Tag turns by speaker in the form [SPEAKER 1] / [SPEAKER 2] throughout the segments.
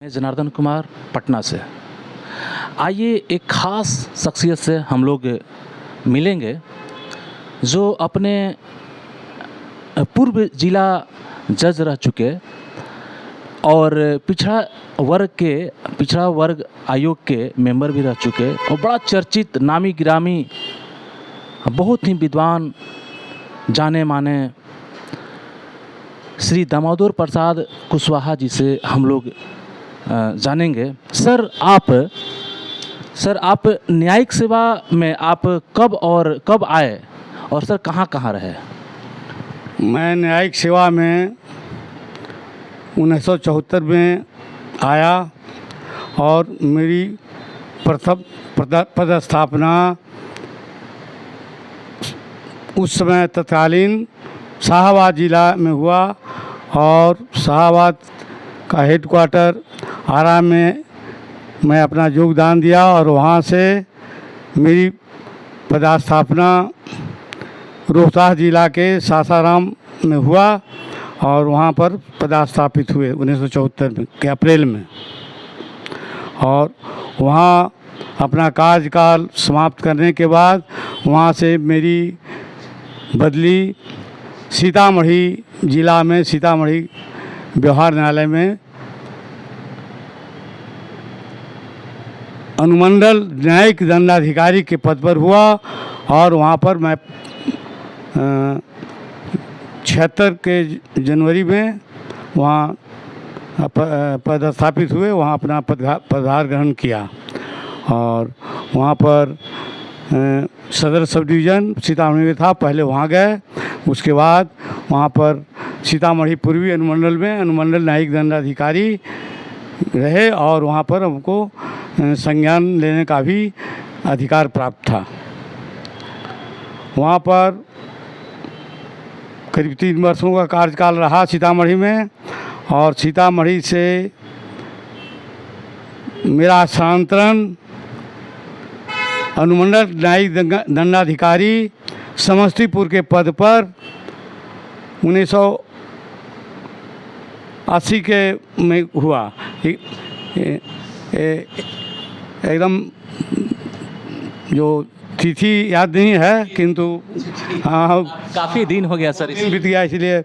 [SPEAKER 1] मैं जनार्दन कुमार पटना से। आइए एक ख़ास शख्सियत से हम लोग मिलेंगे जो अपने पूर्व जिला जज रह चुके और पिछड़ा वर्ग आयोग के मेंबर भी रह चुके और बड़ा चर्चित नामी गिरामी बहुत ही विद्वान जाने माने श्री दामोदर प्रसाद कुशवाहा जी से हम लोग जानेंगे। सर आप न्यायिक सेवा में आप कब आए और सर कहाँ कहाँ रहे?
[SPEAKER 2] मैं न्यायिक सेवा में 1974 में आया और मेरी प्रथम पदस्थापना उस समय तत्कालीन शाहाबाद ज़िला में हुआ और शाहाबाद का हेडक्वार्टर आरा में मैं अपना योगदान दिया और वहाँ से मेरी पदस्थापना रोहतास ज़िला के सासाराम में हुआ और वहाँ पर पदस्थापित हुए 1974 के अप्रैल में। और वहाँ अपना कार्यकाल समाप्त करने के बाद वहाँ से मेरी बदली सीतामढ़ी ज़िला में सीतामढ़ी व्यवहार न्यायालय में अनुमंडल न्यायिक दंडाधिकारी के पद पर हुआ और वहाँ पर मैं 76 के जनवरी में वहाँ पदस्थापित हुए, वहाँ अपना पदभार ग्रहण किया और वहाँ पर सदर सब डिवीज़न सीतामढ़ी में था, पहले वहाँ गए। उसके बाद वहाँ पर सीतामढ़ी पूर्वी अनुमंडल में अनुमंडल न्यायिक दंडाधिकारी रहे और वहाँ पर हमको संज्ञान लेने का भी अधिकार प्राप्त था। वहाँ पर करीब 3 वर्षों का कार्यकाल रहा सीतामढ़ी में और सीतामढ़ी से मेरा स्थानांतरण अनुमंडल न्यायिक दंडाधिकारी समस्तीपुर के पद पर 1980 के में हुआ। एकदम जो तिथि याद नहीं है किंतु हाँ
[SPEAKER 1] काफ़ी दिन हो गया सर।
[SPEAKER 2] दिन बीत गया, इसलिए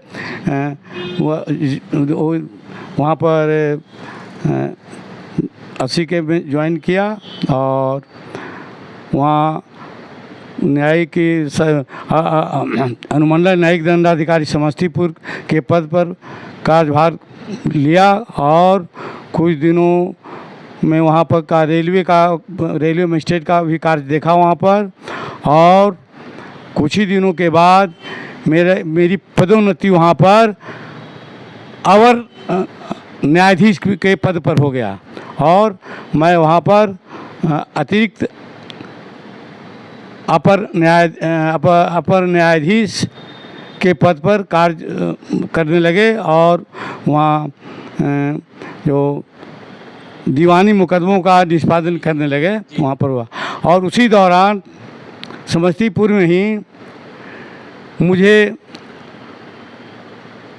[SPEAKER 2] वहाँ पर 80 के में ज्वाइन किया और वहाँ न्यायिक अनुमंडल न्यायिक दंडाधिकारी समस्तीपुर के पद पर कार्यभार लिया और कुछ दिनों में वहाँ पर का रेलवे मजिस्ट्रेट का भी कार्य देखा वहाँ पर और कुछ ही दिनों के बाद मेरी पदोन्नति वहाँ पर अवर न्यायाधीश के पद पर हो गया और मैं वहाँ पर अतिरिक्त अपर न्यायाधीश के पद पर कार्य करने लगे और वहाँ जो दीवानी मुकदमों का निष्पादन करने लगे वहाँ पर हुआ। और उसी दौरान समस्तीपुर में ही मुझे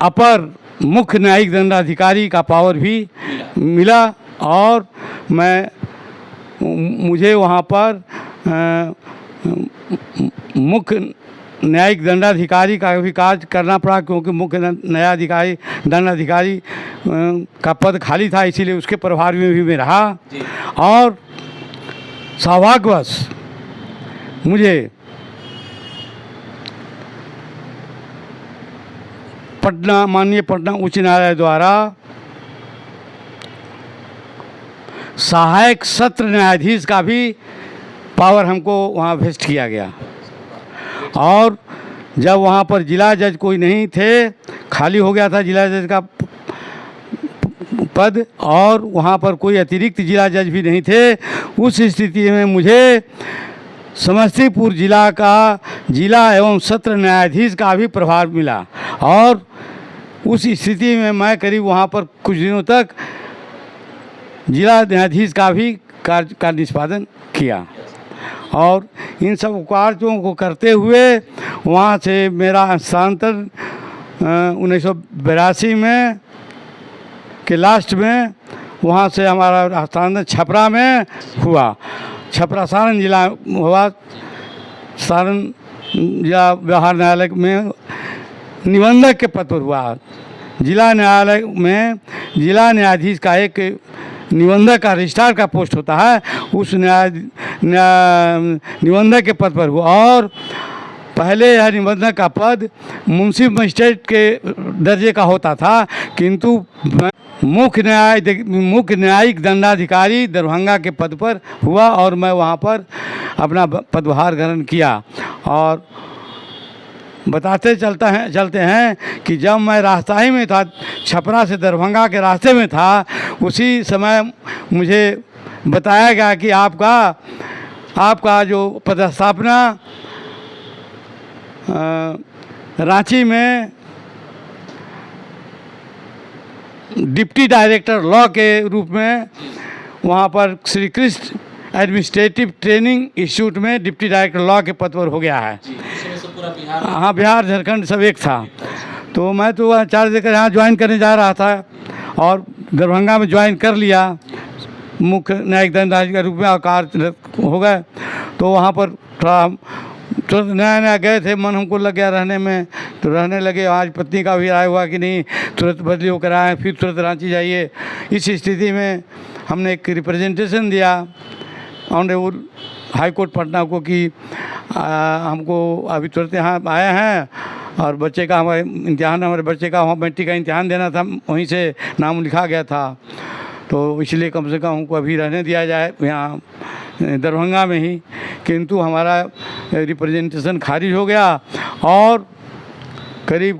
[SPEAKER 2] अपर मुख्य न्यायिक दंडाधिकारी का पावर भी मिला और मुझे वहाँ पर मुख्य न्यायिक दंडाधिकारी का भी कार्य करना पड़ा क्योंकि मुख्य न्यायाधिकारी दंडाधिकारी का पद खाली था, इसीलिए उसके प्रभार में भी मैं रहा। और सौभाग्यवश मुझे माननीय पटना उच्च न्यायालय द्वारा सहायक सत्र न्यायाधीश का भी पावर हमको वहाँ वेस्ट किया गया। और जब वहाँ पर जिला जज कोई नहीं थे, खाली हो गया था जिला जज का पद और वहाँ पर कोई अतिरिक्त जिला जज भी नहीं थे, उस स्थिति में मुझे समस्तीपुर जिला का जिला एवं सत्र न्यायाधीश का भी प्रभार मिला और उस स्थिति में मैं करीब वहाँ पर कुछ दिनों तक जिला न्यायाधीश का भी कार्य का निष्पादन किया। और इन सब कार्यों को करते हुए वहाँ से मेरा हस्तांतरण 1982 में के लास्ट में वहाँ से हमारा स्थानांतरण छपरा में हुआ। छपरा सारण जिला हुआ। सारण जिला व्यवहार न्यायालय में निबंधक के पद पर हुआ। जिला न्यायालय में जिला न्यायाधीश का एक निबंधक का रजिस्ट्रार का पोस्ट होता है, उस निबंधक के पद पर हुआ। और पहले यह निबंधक का पद मुंसिफ मजिस्ट्रेट के दर्जे का होता था, किंतु मुख्य न्यायिक दंडाधिकारी दरभंगा के पद पर हुआ और मैं वहाँ पर अपना पदभार ग्रहण किया। और बताते चलते हैं कि जब मैं रास्ता ही में था, छपरा से दरभंगा के रास्ते में था, उसी समय मुझे बताया गया कि आपका जो पदस्थापना रांची में डिप्टी डायरेक्टर लॉ के रूप में वहाँ पर Shri Krishna administrative training institute में डिप्टी डायरेक्टर लॉ के पद पर हो गया है। हाँ, बिहार झारखंड सब एक था। तो मैं तो वहाँ चार्ज देकर यहाँ ज्वाइन करने जा रहा था और दरभंगा में ज्वाइन कर लिया मुख्य न्यायिक दंडाधिकारी के रूप में, और कार्य हो गए। तो वहाँ पर थोड़ा तुरंत नया गए थे, मन हमको लग गया रहने में, तो रहने लगे। आज पत्नी का भी राय हुआ कि नहीं तुरंत बदली होकर आए, फिर तुरंत रांची जाइए। इस स्थिति में हमने एक रिप्रेजेंटेशन दिया ऑनरेबल हाई कोर्ट पटना को कि हमको अभी तुरंत यहाँ आए हैं और बच्चे का हमारे बच्चे का वहाँ मैट्रिक का इम्तिहान देना था, वहीं से नाम लिखा गया था, तो इसलिए कम से कम हमको अभी रहने दिया जाए यहाँ दरभंगा में ही। किंतु हमारा रिप्रेजेंटेशन खारिज हो गया और करीब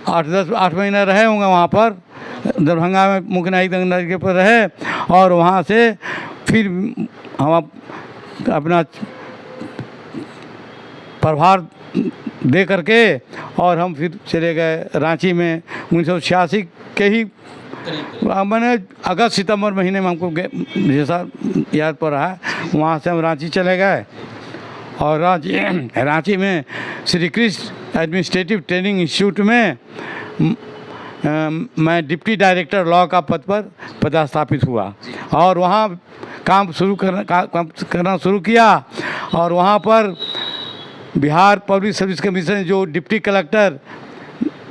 [SPEAKER 2] 8 महीना रहे होंगे वहाँ पर दरभंगा में मुख्य न्यायिक दंडाधिकारी के पर रहे। और वहाँ से फिर हम अपना प्रभार दे करके और हम फिर चले गए रांची में 1986 के ही मैंने अगस्त सितंबर महीने में हमको जैसा याद पड़ रहा है, वहाँ से हम रांची चले गए। और रांची में Shri Krishna administrative training institute में मैं डिप्टी डायरेक्टर लॉ का पद पर पदस्थापित हुआ और वहाँ काम करना शुरू किया। और वहाँ पर बिहार पब्लिक सर्विस कमीशन जो डिप्टी कलेक्टर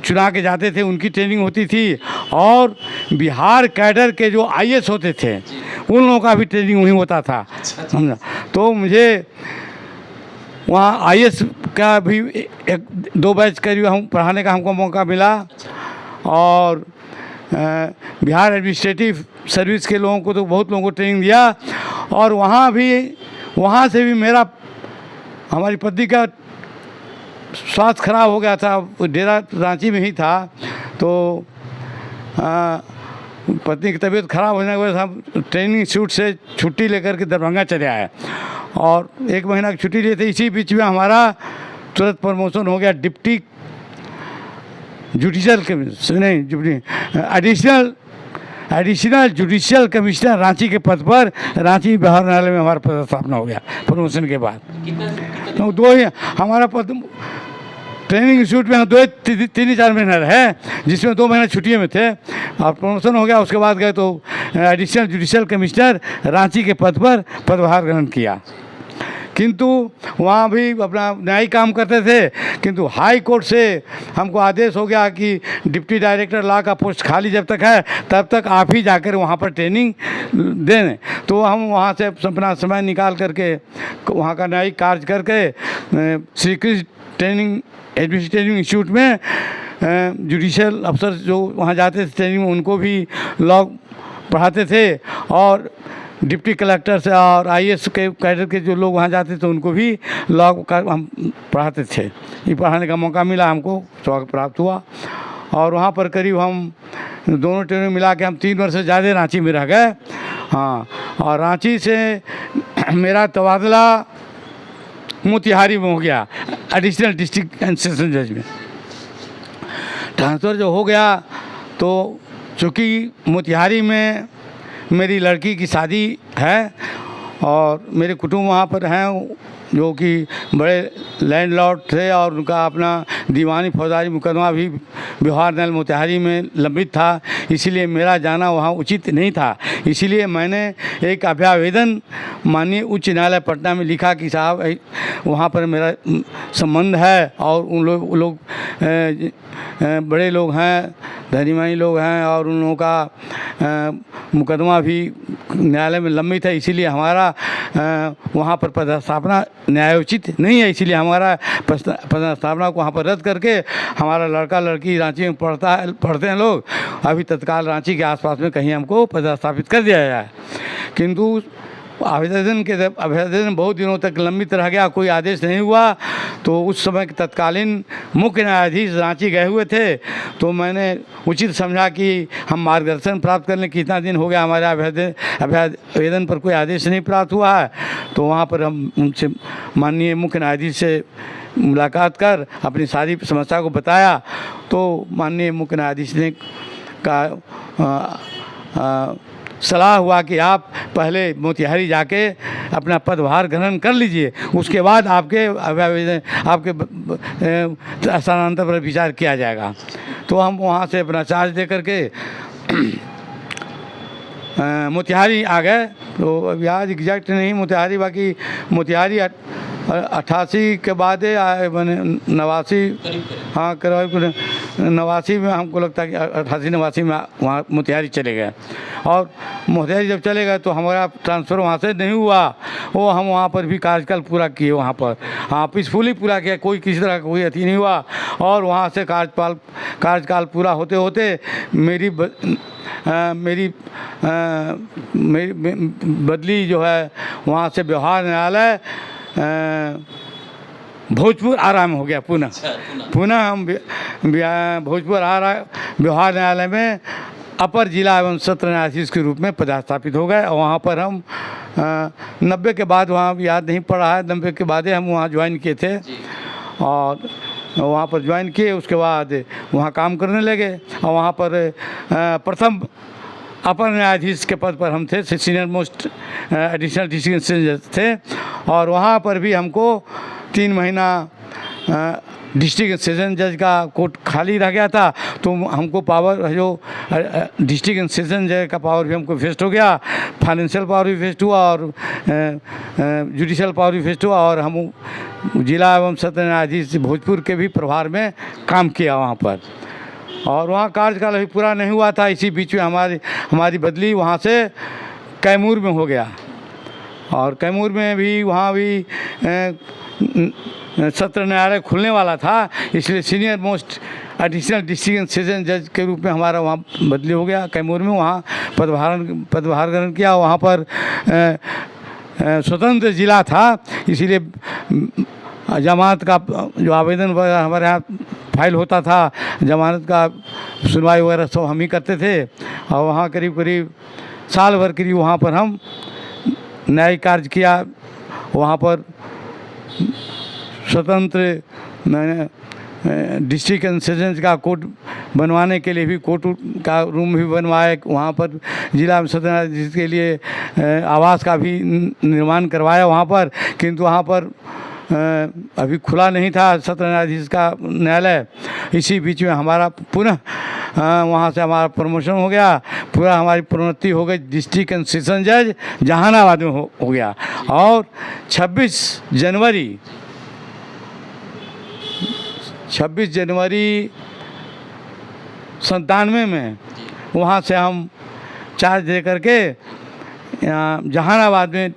[SPEAKER 2] चुना के जाते थे उनकी ट्रेनिंग होती थी, और बिहार कैडर के जो आईएएस होते थे उन लोगों का भी ट्रेनिंग वहीं होता था, समझा। तो मुझे वहाँ आईएएस का भी 1-2 बैच करीब हम पढ़ाने का हमको मौका मिला। और बिहार एडमिनिस्ट्रेटिव सर्विस के लोगों को तो बहुत लोगों को ट्रेनिंग दिया। और वहाँ से भी हमारी पत्नी का स्वास्थ्य खराब हो गया था, डेरा रांची में ही था, तो पत्नी की तबीयत खराब होने के बाद हम ट्रेनिंग इंस्टीट्यूट से छुट्टी लेकर के दरभंगा चले आए और 1 महीना की छुट्टी लिए थे। इसी बीच में हमारा तुरंत प्रमोशन हो गया deputy additional judicial commissioner Ranchi के पद पर रांची बिहार न्यायालय में हमारा पदस्थापना हो गया प्रमोशन के बाद। तो 2 ही हमारा पद ट्रेनिंग इंस्टीट्यूट में हम 3-4 महीना रहे, जिसमें 2 महीना छुट्टियों में थे और प्रमोशन हो गया। उसके बाद गए तो एडिशनल जुडिशियल कमिश्नर रांची के पद पर पदभार ग्रहण किया। किंतु वहाँ भी अपना न्यायिक काम करते थे, किंतु हाई कोर्ट से हमको आदेश हो गया कि डिप्टी डायरेक्टर लॉ का पोस्ट खाली जब तक है तब तक आप ही जाकर वहाँ पर ट्रेनिंग दें। तो हम वहाँ से अपना समय निकाल करके वहाँ का न्यायिक कार्य करके Shri Krishna training administrative institute में जुडिशियल अफसर जो वहाँ जाते थे ट्रेनिंग में उनको भी लॉ पढ़ाते थे, और डिप्टी कलेक्टर से और आईएएस के कैडर के जो लोग वहाँ जाते थे उनको भी लॉ का हम पढ़ाते थे। ये पढ़ाने का मौका मिला, हमको सौभाग्य प्राप्त हुआ। और वहाँ पर करीब हम दोनों ट्रेनिंग मिला के हम 3 वर्ष से ज़्यादा रांची में रह गए। हाँ, और रांची से मेरा तबादला मोतिहारी में हो गया, एडिशनल डिस्ट्रिक्ट एंड सेशन जज में ट्रांसफ़र जो हो गया। तो चूँकि मोतिहारी में मेरी लड़की की शादी है और मेरे कुटुंब वहाँ पर हैं जो कि बड़े लैंडलॉर्ड थे और उनका अपना दीवानी फौजदारी मुकदमा भी बिहार न्यायालय मोतिहारी में लंबित था, इसीलिए मेरा जाना वहाँ उचित नहीं था। इसीलिए मैंने एक अभ्यावेदन माननीय उच्च न्यायालय पटना में लिखा कि साहब वहाँ पर मेरा संबंध है और उन लोग बड़े लोग हैं, धनीमानी लोग हैं और उन लोगों का मुकदमा भी न्यायालय में लंबित है, इसीलिए हमारा वहाँ पर पदस्थापना न्यायोचित नहीं है। इसीलिए हमारा पदस्थापना को वहाँ पर रद्द करके हमारा लड़का लड़की रांची में पढ़ते हैं लोग, अभी तत्काल रांची के आसपास में कहीं हमको पदस्थापित कर दिया जाए। किंतु आवेदन बहुत दिनों तक लंबित रह गया, कोई आदेश नहीं हुआ। तो उस समय के तत्कालीन मुख्य न्यायाधीश रांची गए हुए थे, तो मैंने उचित समझा कि हम मार्गदर्शन प्राप्त कर लें, कितना दिन हो गया हमारे आवेदन पर कोई आदेश नहीं प्राप्त हुआ है। तो वहाँ पर हम उनसे माननीय मुख्य न्यायाधीश से मुलाकात कर अपनी सारी समस्या को बताया। तो माननीय मुख्य न्यायाधीश ने सलाह हुआ कि आप पहले मोतिहारी जाके अपना पदभार ग्रहण कर लीजिए, उसके बाद आपके स्थानांतरण पर विचार किया जाएगा। तो हम वहाँ से अपना चार्ज दे करके मोतिहारी आ गए। तो अब याद एग्जैक्ट नहीं मोतिहारी, बाकी मोतिहारी 88 के बाद आए मैंने 89, हाँ करीब 89 में हमको लगता है कि 88-89 में वहाँ मोतिहारी चले गए। और मोतिहारी जब चले गए तो हमारा ट्रांसफ़र वहाँ से नहीं हुआ, वो हम वहाँ पर भी कार्यकाल पूरा किए वहाँ पर, हाँ पीसफुली पूरा किया, कोई किसी तरह का कोई अति नहीं हुआ। और वहाँ से कार्यकाल पूरा होते होते मेरी बदली जो है वहाँ से बिहार न्यायालय भोजपुर आराम हो गया। पुनः हम भोजपुर बिहार न्यायालय में अपर जिला एवं सत्र न्यायाधीश के रूप में पदस्थापित हो गए। और वहाँ पर हम 90 के बाद, वहाँ याद नहीं पड़ा है, 90 के बाद हम वहाँ ज्वाइन किए थे और वहाँ पर ज्वाइन किए। उसके बाद वहाँ काम करने लगे और वहाँ पर प्रथम अपर न्यायाधीश के पद पर हम थे, सीनियर मोस्ट एडिशनल डिस्ट्रिक्ट जज थे। और वहाँ पर भी हमको 3 महीना डिस्ट्रिक्ट सेशन जज का कोर्ट खाली रह गया था, तो हमको पावर जो डिस्ट्रिक्ट सेशन जज का पावर भी हमको वेस्ट हो गया, फाइनेंशियल पावर भी वेस्ट हुआ और जुडिशल पावर भी वेस्ट हुआ। और हम जिला एवं सत्र न्यायाधीश भोजपुर के भी प्रभार में काम किया वहाँ पर, और वहाँ कार्यकाल अभी पूरा नहीं हुआ था। इसी बीच में हमारी बदली वहाँ से कैमूर में हो गया। और कैमूर में भी वहाँ भी सत्र न्यायालय खुलने वाला था, इसलिए senior most additional district session जज के रूप में हमारा वहाँ बदली हो गया कैमूर में। वहाँ पदभार ग्रहण किया। वहाँ पर स्वतंत्र जिला था, इसीलिए जमानत का जो आवेदन वगैरह हमारे यहाँ फाइल होता था, जमानत का सुनवाई वगैरह सब हम ही करते थे। और वहाँ करीब साल भर करीब वहाँ पर हम न्यायिक कार्य किया। वहाँ पर स्वतंत्र डिस्ट्रिक्ट एंड सेशंस का कोर्ट बनवाने के लिए भी कोर्ट का रूम भी बनवाए, वहाँ पर जिला सत्र न्यायाधीश के लिए आवास का भी निर्माण करवाया वहाँ पर। किंतु वहाँ पर अभी खुला नहीं था सत्र न्यायाधीश का न्यायालय। इसी बीच में हमारा पुनः वहाँ से हमारा प्रमोशन हो गया, पूरा हमारी प्रोन्नति हो गई, डिस्ट्रिक्ट एंड सेशन जज जहानाबाद में हो गया। और 26 जनवरी 97 में वहाँ से हम चार्ज दे करके जहानाबाद में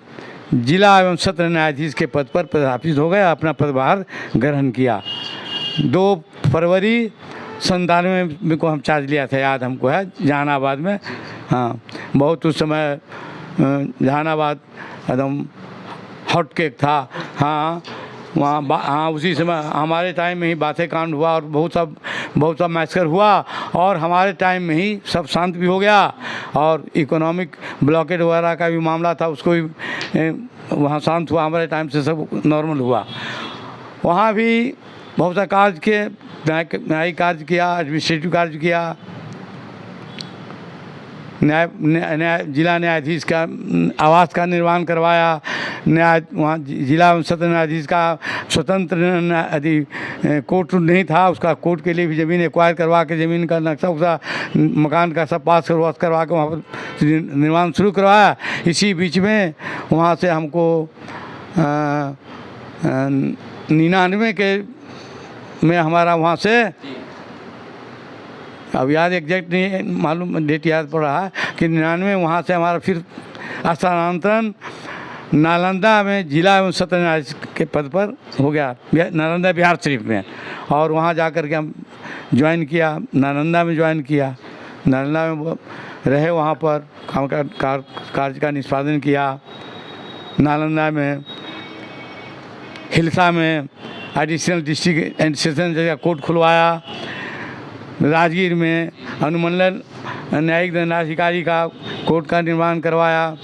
[SPEAKER 2] जिला एवं सत्र न्यायाधीश के पद पर पदस्थापित हो गए, अपना पदभार ग्रहण किया। 2 फरवरी 97 में को हम चार्ज लिया था, याद हमको है, जहानाबाद में। हाँ, बहुत उस समय जहानाबाद एकदम हॉट केक था। हाँ वहाँ हाँ उसी समय हमारे टाइम में ही बातें कांड हुआ और बहुत सा मैसेकर हुआ, और हमारे टाइम में ही सब शांत भी हो गया। और इकोनॉमिक ब्लॉकेट वगैरह का भी मामला था, उसको भी वहाँ शांत हुआ, हमारे टाइम से सब नॉर्मल हुआ। वहाँ भी बहुत सा कार्य किए, न्यायिक कार्य किया, एडमिनिस्ट्रेटिव कार्य किया, जिला न्यायाधीश का आवास का निर्माण करवाया, वहाँ जिला सत्र न्यायाधीश का स्वतंत्र कोर्ट नहीं था, उसका कोर्ट के लिए भी ज़मीन एक्वायर करवा के ज़मीन का नक्शा उक्सा मकान का सब पास करवा के वहाँ पर निर्माण शुरू करवाया। इसी बीच में वहाँ से हमको 99 के में हमारा वहाँ से, अब याद एग्जैक्ट नहीं मालूम, डेट याद पड़ रहा है कि 99 वहाँ से हमारा फिर स्थानांतरण नालंदा में जिला एवं सत्र न्यायाधीश के पद पर हो गया, नालंदा बिहार शरीफ में। और वहाँ जा कर के हम ज्वाइन किया, नालंदा में ज्वाइन किया, नालंदा में रहे, वहाँ पर कार्य का निष्पादन किया। नालंदा में, हिलसा में एडिशनल डिस्ट्रिक्ट एंड सेशन जगह कोर्ट खुलवाया। राजगीर में अनुमंडल न्यायिक दंडाधिकारी का कोर्ट का निर्माण करवाया।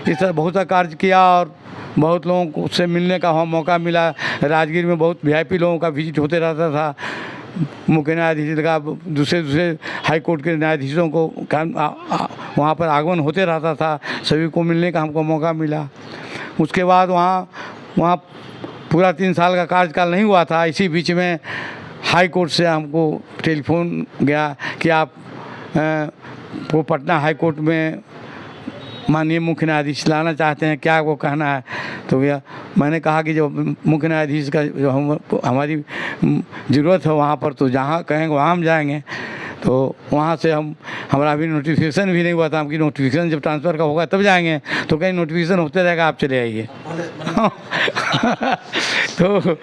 [SPEAKER 2] इस तरह बहुत सा कार्य किया और बहुत लोगों को से मिलने का मौका मिला। राजगीर में बहुत वीआईपी लोगों का विजिट होते रहता था। मुख्य न्यायाधीश का दूसरे हाई कोर्ट के न्यायाधीशों को वहाँ पर आगमन होते रहता था, सभी को मिलने का हमको मौका मिला। उसके बाद वहाँ पूरा 3 साल का कार्यकाल नहीं हुआ था। इसी बीच में हाई कोर्ट से हमको टेलीफोन गया कि आप वो पटना हाई कोर्ट में माननीय मुख्य न्यायाधीश लाना चाहते हैं, क्या वो कहना है। तो भैया मैंने कहा कि जो मुख्य न्यायाधीश का जो हमारी ज़रूरत है वहाँ पर, तो जहाँ कहेंगे वहाँ हम जाएंगे। तो वहाँ से हमारा अभी नोटिफिकेशन भी नहीं हुआ था, हमकी नोटिफिकेशन जब ट्रांसफ़र का होगा तब जाएंगे। तो कहीं नोटिफिकेशन होते रहेगा, आप चले आइए। तो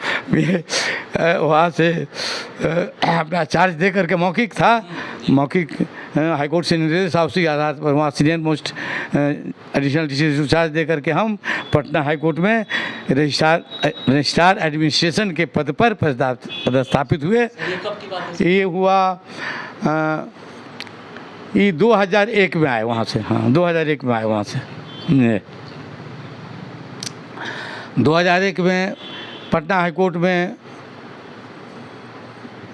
[SPEAKER 2] वहाँ से अपना चार्ज दे करके मौखिक था, मौखिक हाईकोर्ट से निर्देश था, उसी आधार पर वहाँ senior most additional district charge दे करके हम पटना हाईकोर्ट में रजिस्ट्रार एडमिनिस्ट्रेशन के पद पर पदस्थापित हुए। ये हुआ ये 2001 में आए वहाँ से, हाँ 2001 में आए वहाँ से। 2001 में पटना हाईकोर्ट में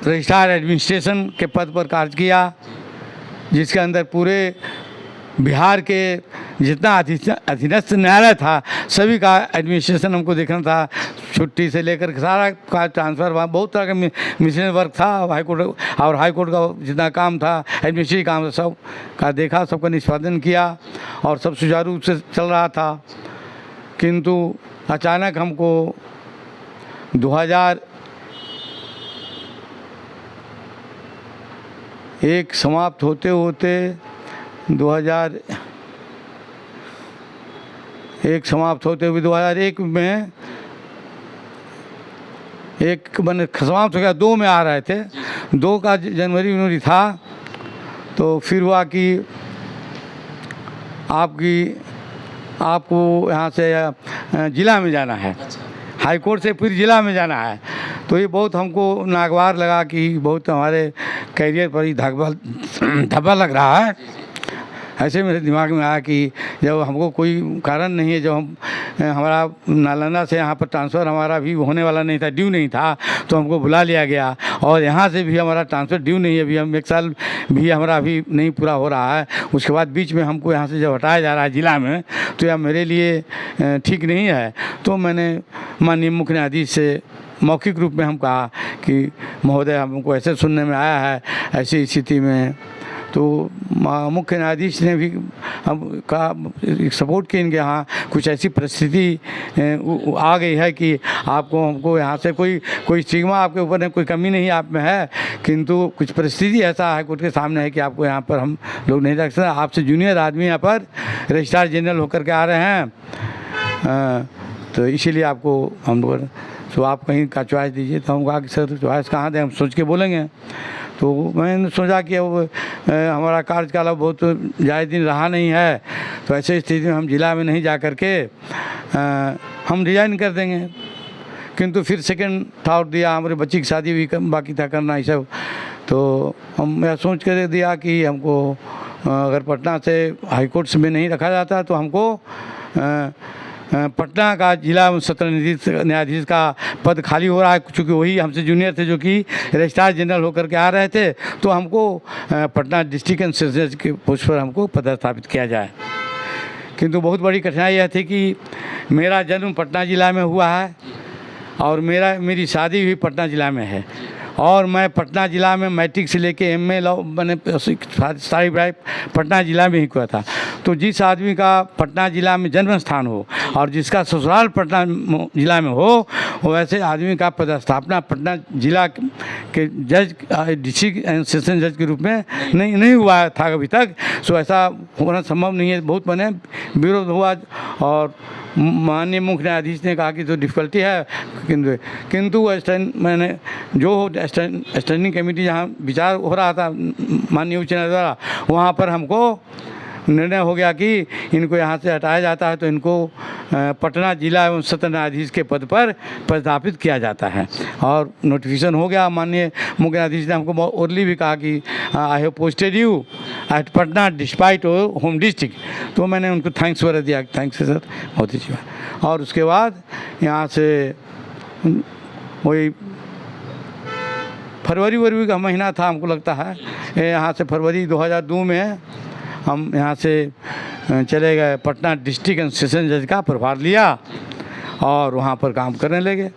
[SPEAKER 2] रजिस्ट्रार एडमिनिस्ट्रेशन के पद पर कार्य किया, जिसके अंदर पूरे बिहार के जितना अधीनस्थ न्यायालय था सभी का एडमिनिस्ट्रेशन हमको देखना था, छुट्टी से लेकर के सारा का ट्रांसफ़र, वहाँ बहुत तरह का मिशनरी वर्क था। हाईकोर्ट और हाईकोर्ट का जितना काम था, एडमिनिस्ट्रेटिव काम था, सब का देखा, सबका निष्पादन किया और सब सुचारू रूप से चल रहा था। किंतु अचानक हमको 2001 समाप्त होते होते 2001 समाप्त होते हुए 2001 में एक मैंने समाप्त हो गया, 2 में आ रहे थे, 2 का जनवरी था। तो फिर हुआ कि आपको यहाँ से ज़िला में जाना है, हाई कोर्ट से फिर ज़िला में जाना है। तो ये बहुत हमको नागवार लगा कि बहुत हमारे कैरियर पर ही धब्बा लग रहा है। ऐसे मेरे दिमाग में आया कि जब हमको कोई कारण नहीं है, जब हमारा नालंदा से यहाँ पर ट्रांसफ़र हमारा भी होने वाला नहीं था, ड्यू नहीं था, तो हमको बुला लिया गया। और यहाँ से भी हमारा ट्रांसफ़र ड्यू नहीं है, अभी हम 1 साल भी हमारा अभी नहीं पूरा हो रहा है। उसके बाद बीच में हमको यहाँ से जब हटाया जा रहा है ज़िला में, तो यह मेरे लिए ठीक नहीं है। तो मैंने माननीय मुख्य न्यायाधीश से मौखिक रूप में हम कहा कि महोदय हमको ऐसे सुनने में आया है, ऐसी स्थिति में। तो मुख्य न्यायाधीश ने भी हम का सपोर्ट किया, इनके यहाँ कुछ ऐसी परिस्थिति आ गई है कि हमको यहाँ से कोई स्टिग्मा आपके ऊपर है, कोई कमी नहीं आप में है, किंतु कुछ परिस्थिति ऐसा हाई कोर्ट के सामने है कि आपको यहाँ पर हम लोग नहीं रख सकते। आपसे जूनियर आदमी यहाँ पर रजिस्ट्रार जनरल होकर के आ रहे हैं, तो इसीलिए आपको हम लोग, तो आप कहीं का चॉइस दीजिए। तो हम कहा कि सर चॉइस कहाँ दें, हम सोच के बोलेंगे। तो मैंने सोचा कि अब हमारा कार्यकाल अब बहुत ज़्यादा दिन रहा नहीं है, तो ऐसे स्थिति में हम ज़िला में नहीं जा कर के हम रिजाइन कर देंगे। किंतु फिर सेकंड थॉट दिया, हमारे बच्ची की शादी भी बाकी था करना, ये सब। तो हम यह सोच कर दिया कि हमको अगर पटना से हाई कोर्ट में नहीं रखा जाता तो हमको पटना का जिला सत्र न्यायाधीश का पद खाली हो रहा है, चूँकि वही हमसे जूनियर थे जो कि रजिस्ट्रार जनरल होकर के आ रहे थे। तो हमको पटना डिस्ट्रिक्ट एंड सेशंस के पोस्ट पर हमको पदस्थापित किया जाए। किंतु बहुत बड़ी कठिनाई यह थी कि मेरा जन्म पटना ज़िला में हुआ है और मेरी शादी भी पटना ज़िला में है और मैं पटना ज़िला में मैट्रिक से लेके एमए लॉ मैंने सारी पढ़ाई पटना ज़िला में ही किया था। तो जिस आदमी का पटना ज़िला में जन्म स्थान हो और जिसका ससुराल पटना ज़िला में हो, वैसे आदमी का पदस्थापना पटना ज़िला के जज डिस्ट्रिक्ट एंड सेशन जज के रूप में नहीं हुआ था अभी तक। सो ऐसा होना संभव नहीं है। बहुत मैंने विरोध हुआ और माननीय मुख्य न्यायाधीश ने कहा कि तो डिफ़िकल्टी है, किंतु मैंने जो स्टैंडिंग कमेटी जहाँ विचार हो रहा था माननीय उच्च न्यायालय द्वारा, वहाँ पर हमको निर्णय हो गया कि इनको यहाँ से हटाया जाता है तो इनको पटना जिला एवं सत्र न्यायाधीश के पद पर पदस्थापित किया जाता है। और नोटिफिकेशन हो गया। माननीय मुख्य न्यायाधीश ने हमको ओरली भी कहा कि I have posted you at Patna despite home district. तो मैंने उनको थैंक्स वगैरह दिया, थैंक्स सर, बहुत अच्छी बात। और उसके बाद यहाँ से वही फरवरी का महीना था हमको लगता है, यहाँ से फरवरी 2002 में हम यहाँ से चले गए पटना डिस्ट्रिक्ट एंड सेशन जज का प्रभार लिया और वहाँ पर काम करने लगे।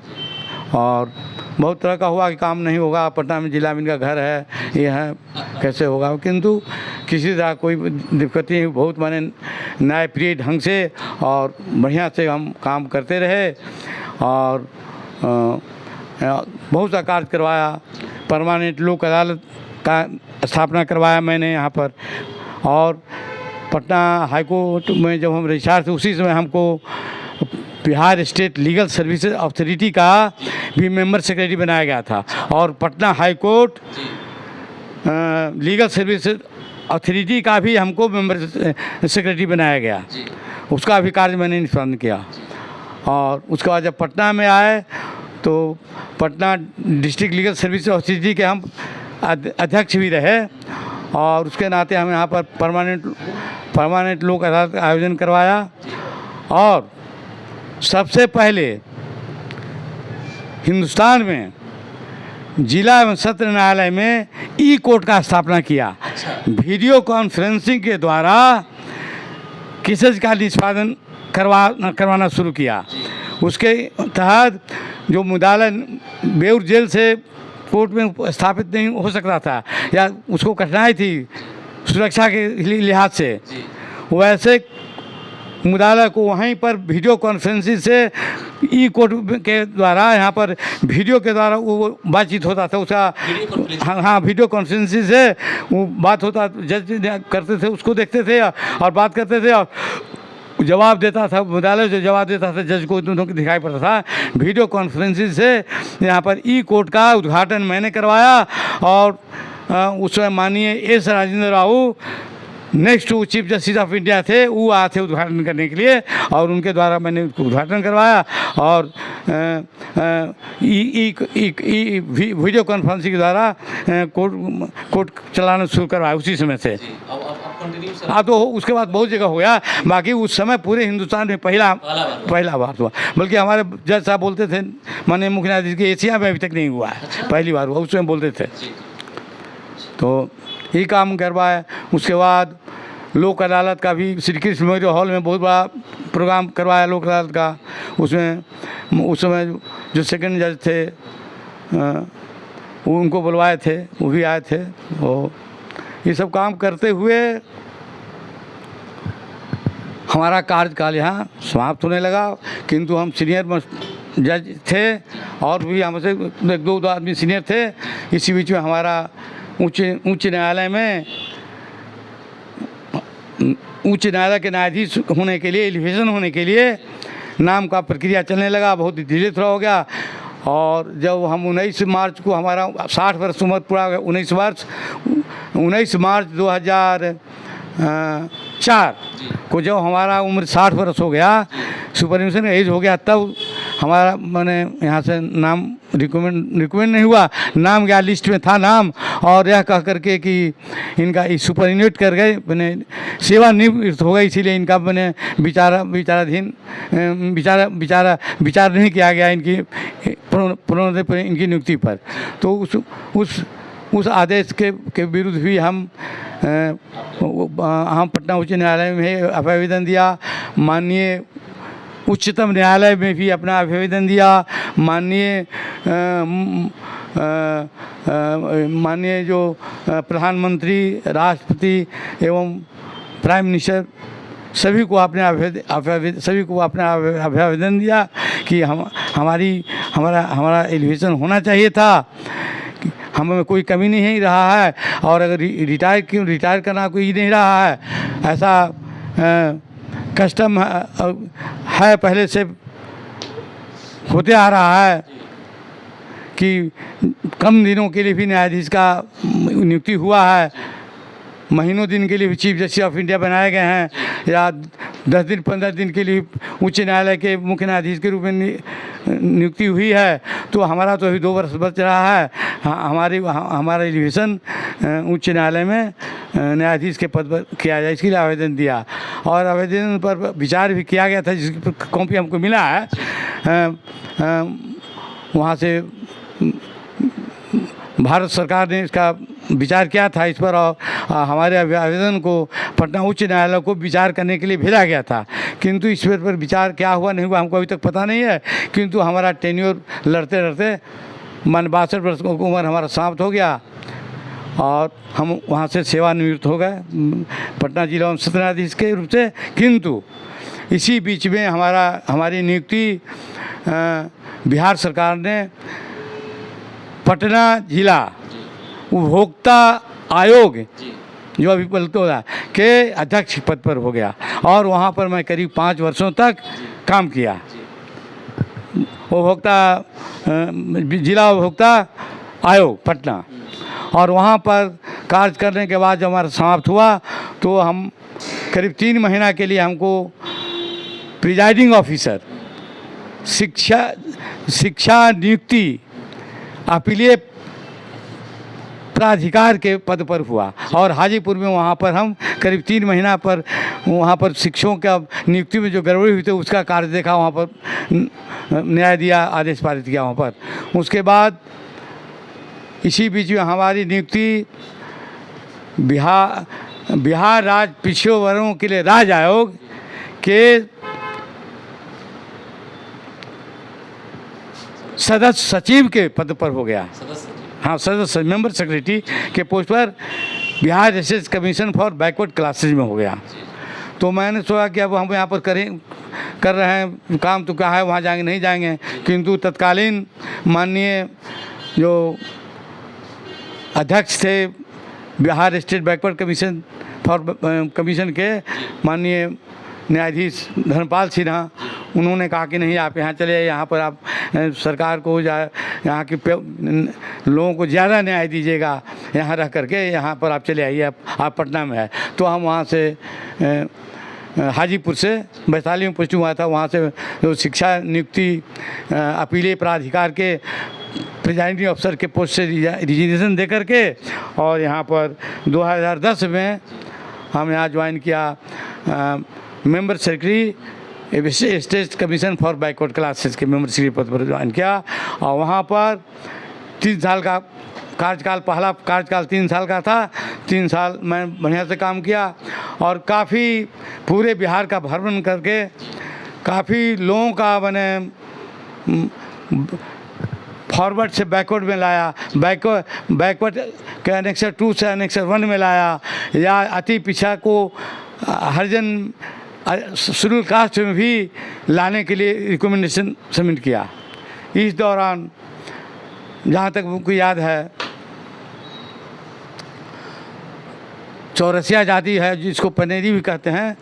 [SPEAKER 2] और बहुत तरह का हुआ कि काम नहीं होगा, पटना में जिला में इनका घर है, ये है, कैसे होगा, किंतु किसी तरह कोई दिक्कत नहीं। बहुत माने न्यायप्रिय ढंग से और बढ़िया से हम काम करते रहे और बहुत सा कार्य करवाया। परमानेंट लोक अदालत का स्थापना करवाया मैंने यहाँ पर। और पटना हाई कोर्ट में जब हम रजिस्ट्रार थे उसी समय हमको Bihar state legal services authority का भी मेंबर सेक्रेटरी बनाया गया था। और Patna high court legal services authority का भी हमको मेंबर सेक्रेटरी बनाया गया। उसका भी कार्य मैंने निष्पादन किया। और उसके बाद जब पटना में आए तो Patna district legal services authority के हम अध्यक्ष भी रहे और उसके नाते हम यहाँ पर परमानेंट लोक अदालत का आयोजन करवाया। और सबसे पहले हिंदुस्तान में जिला एवं सत्र न्यायालय में ई कोर्ट का स्थापना किया। वीडियो कॉन्फ्रेंसिंग के द्वारा केसेस का निष्पादन करवाना शुरू किया। उसके तहत जो मुद्दालय बेऊर जेल से कोर्ट में स्थापित नहीं हो सकता था या उसको कठिनाई थी सुरक्षा के लिहाज से, वैसे मुद्दालय को वहीं पर वीडियो कॉन्फ्रेंसिंग से ई कोर्ट के द्वारा यहाँ पर वीडियो के द्वारा वो बातचीत होता था उसका। हाँ, वीडियो कॉन्फ्रेंसिंग से वो बात होता, जज करते थे, उसको देखते थे और बात करते थे और जवाब देता था। मुद्दालय जो जवाब देता था जज को दोनों को दिखाई पड़ता था। वीडियो कॉन्फ्रेंसिंग से यहाँ पर ई कोर्ट का उद्घाटन मैंने करवाया। और उस समय माननीय S Rajendra Rao next chief justice of India थे, वो आए थे उद्घाटन करने के लिए और उनके द्वारा मैंने उद्घाटन करवाया। और वीडियो कॉन्फ्रेंसिंग के द्वारा कोर्ट चलाना शुरू करवाया उसी समय से। हाँ, तो उसके बाद बहुत जगह हो गया। बाकी उस समय पूरे हिंदुस्तान में पहला बार हुआ। बल्कि हमारे जज साहब बोलते थे माननीय मुख्य न्यायाधीश के एशिया में अभी तक नहीं हुआ है, पहली बार हुआ, उस समय बोलते थे। तो ये काम करवाया। उसके बाद लोक अदालत का भी श्री कृष्ण मेमोरियल हॉल में बहुत बड़ा प्रोग्राम करवाया लोक अदालत का। उसमें उस समय जो सेकंड जज थे वो उनको बुलवाए थे, वो भी आए थे। और ये सब काम करते हुए हमारा कार्यकाल यहाँ समाप्त होने लगा। किंतु हम सीनियर जज थे और भी हमसे एक दो आदमी सीनियर थे। इसी बीच में हमारा उच्च न्यायालय के न्यायाधीश होने के लिए, एलिवेशन होने के लिए नाम का प्रक्रिया चलने लगा। बहुत धीरे थोड़ा हो गया। और जब हम 19 मार्च को हमारा 60 वर्ष उम्र पूरा हो गया, 19 मार्च 2004 को जब हमारा उम्र 60 वर्ष हो गया, सुपरविजन एज हो गया, तब हमारा मैंने यहाँ से नाम रिकमेंड नहीं हुआ, नाम गया, लिस्ट में था नाम। और यह कह करके कि इनका सुपरिन्यूट कर गए, मैंने सेवानिवृत्त हो गई, इसीलिए इनका मैंने विचार नहीं किया गया इनकी प्रोन्नति पर, इनकी नियुक्ति पर। तो उस आदेश के विरुद्ध भी हम पटना उच्च न्यायालय में आवेदन दिया। माननीय उच्चतम न्यायालय में भी अपना आवेदन दिया। माननीय माननीय जो प्रधानमंत्री, राष्ट्रपति एवं प्राइम मिनिस्टर सभी को अपने अभिवादन दिया कि हमारा एलिवेशन होना चाहिए था, कि हमें कोई कमी नहीं रहा है। और अगर रिटायर करना कोई नहीं रहा है, ऐसा कस्टम है पहले से होते आ रहा है कि कम दिनों के लिए भी न्यायाधीश का नियुक्ति हुआ है, महीनों दिन के लिए भी चीफ जस्टिस ऑफ इंडिया बनाए गए हैं, या 10 दिन 15 दिन के लिए उच्च न्यायालय के मुख्य न्यायाधीश के रूप में नियुक्ति हुई है। तो हमारा तो अभी 2 वर्ष बच रहा है। हमारा एलिवेशन उच्च न्यायालय में न्यायाधीश के पद पर किया जाए, इसके लिए आवेदन दिया। और आवेदन पर विचार भी किया गया था, जिसकी कॉपी हमको मिला है वहाँ से। भारत सरकार ने इसका विचार किया था इस पर, और हमारे आवेदन को पटना उच्च न्यायालय को विचार करने के लिए भेजा गया था। किंतु इस पर विचार क्या हुआ नहीं हुआ हमको अभी तक पता नहीं है। किंतु हमारा टेन्योर लड़ते लड़ते 62 वर्ष की उम्र हमारा समाप्त हो गया और हम वहाँ से सेवानिवृत्त हो गए पटना जिला एवं सत्र न्यायाधीश के रूप से। किंतु इसी बीच में हमारी नियुक्ति बिहार सरकार ने पटना जिला उपभोक्ता आयोग जो अभी बोलते हो के अध्यक्ष पद पर हो गया, और वहाँ पर मैं करीब 5 वर्षों तक काम किया। जिला उपभोक्ता आयोग पटना, और वहाँ पर कार्य करने के बाद जब हमारा समाप्त हुआ तो हम करीब 3 महीना के लिए हमको प्रिजाइडिंग ऑफिसर शिक्षा नियुक्ति अपीलीय प्राधिकार के पद पर हुआ। और हाजीपुर में वहाँ पर हम करीब 3 महीना पर वहाँ पर शिक्षकों का नियुक्ति में जो गड़बड़ी हुई थी उसका कार्य देखा, वहाँ पर न्याय दिया, आदेश पारित किया वहाँ पर। उसके बाद इसी बीच में हमारी नियुक्ति बिहार राज्य पिछड़े वर्गों के लिए राज्य आयोग के सदस्य सचिव के पद पर हो गया। हाँ, सदस्य मेंबर सेक्रेटरी के पोस्ट पर Bihar research commission for backward classes में हो गया। तो मैंने सोचा कि अब हम यहाँ पर कर रहे हैं काम, तो क्या है वहाँ जाएंगे नहीं जाएंगे। किंतु तत्कालीन माननीय जो अध्यक्ष थे बिहार स्टेट बैकवर्ड कमीशन के माननीय न्यायाधीश धर्मपाल सिन्हा, उन्होंने कहा कि नहीं आप यहाँ चले, यहाँ पर आप सरकार को यहाँ के लोगों को ज़्यादा न्याय दीजिएगा, यहाँ रह करके यहाँ पर आप चले आइए, आप पटना में है। तो हम वहाँ से हाजीपुर से वैशाली में पोस्टिंग हुआ था, वहाँ से जो शिक्षा नियुक्ति अपीलीय प्राधिकार के प्रिजाइडिंग अफसर के पोस्ट से रिजिग्नेशन दे करके, और यहाँ पर 2010 में हम यहाँ ज्वाइन किया member secretary state commission for backward classes के मेंबर सेक्रेटरी पद पर ज्वाइन किया। और वहाँ पर 3 साल का कार्यकाल, पहला कार्यकाल 3 साल का था। 3 साल मैं बढ़िया से काम किया और काफ़ी पूरे बिहार का भ्रमण करके काफ़ी लोगों का मैंने फॉरवर्ड से बैकवर्ड में लाया, बैकवर्ड के एनेक्सर 2 से एनेक्सर 1 में लाया, या अति पिछड़ा को हरिजन शेड्यूल कास्ट में भी लाने के लिए रिकमेंडेशन सबमिट किया। इस दौरान जहाँ तक मुझको याद है, चौरसिया जाति है जिसको पनेरी भी कहते हैं,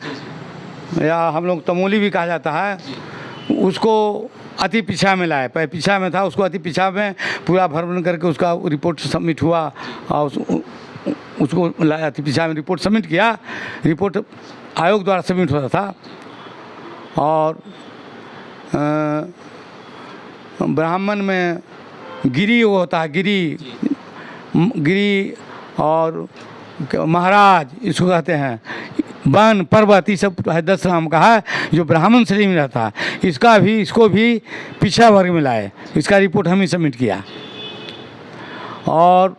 [SPEAKER 2] या हम लोग तमोली भी कहा जाता है, उसको अति पिछड़ा में लाए। पहले पिछड़ा में था, उसको अति पिछड़ा में पूरा भ्रमण करके उसका रिपोर्ट सबमिट हुआ, और उसको अति पिछड़ा में रिपोर्ट सबमिट किया। रिपोर्ट आयोग द्वारा सबमिट होता था, और ब्राह्मण में गिरी वो होता है, गिरी और महाराज इसको कहते हैं, वन पर्वत, ये सब है 10 नाम का है जो ब्राह्मण श्रेणी में रहता है। इसको भी पिछड़ा वर्ग में लाए, इसका रिपोर्ट हम ही सबमिट किया। और